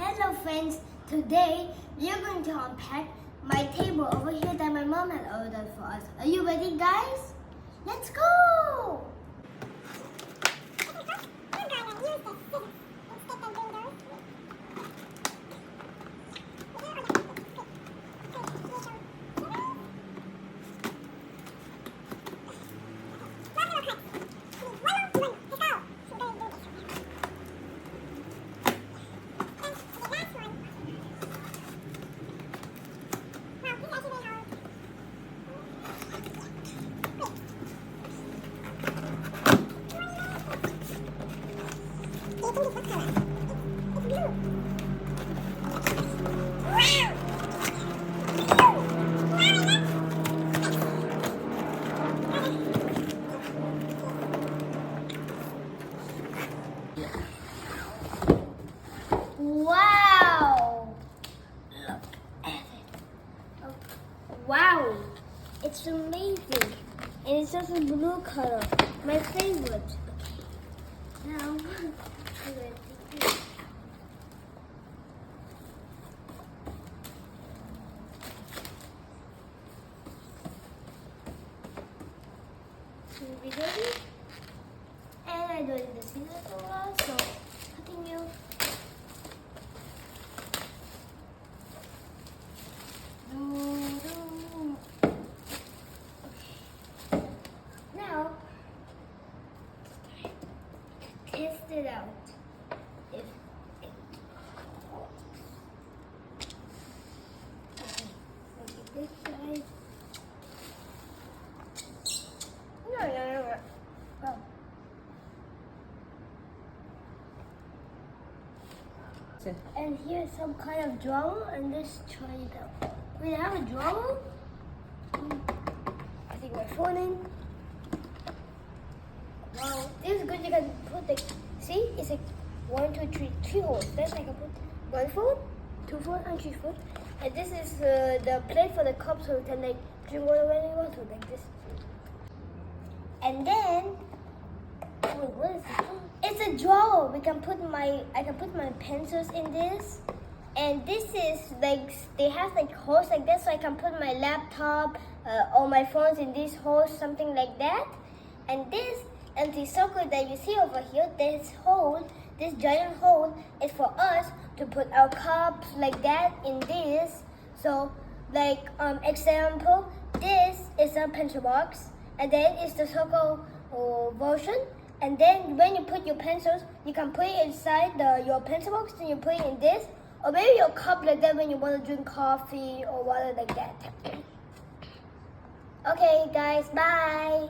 Hello friends, today we are going to unpack my table over here that my mom had ordered for us. Are you ready guys? Let's go! Wow! Look at it. Wow! It's amazing. And it's just a blue color. My favorite. Okay. Now, we ready? And I do the scissors so continue. Now, test it out. If it works. Okay, look at this side. No. Oh. And here's some kind of drawer, and let's try it out. We have a drawer. I think my phone in. Wow, this is good. You can put the, see, it's like 1, 2, 3, 3 holes. That's like I put 1 phone, 2 phone, and 3 phone. And this is the plate for the cup, so you can like drink water when you want to, like this. And then, wait, what is it? It's a drawer. I can put my pencils in this. And this is like, they have like holes like this, so I can put my laptop or my phones in these holes, something like that. And this empty circle that you see over here, this giant hole is for us to put our cups like that in this. So like example, this is a pencil box, and then it's the circle version. And then when you put your pencils, you can put it inside your pencil box, then you put it in this. Or maybe your cup like that when you want to drink coffee or water like that. Okay guys, bye!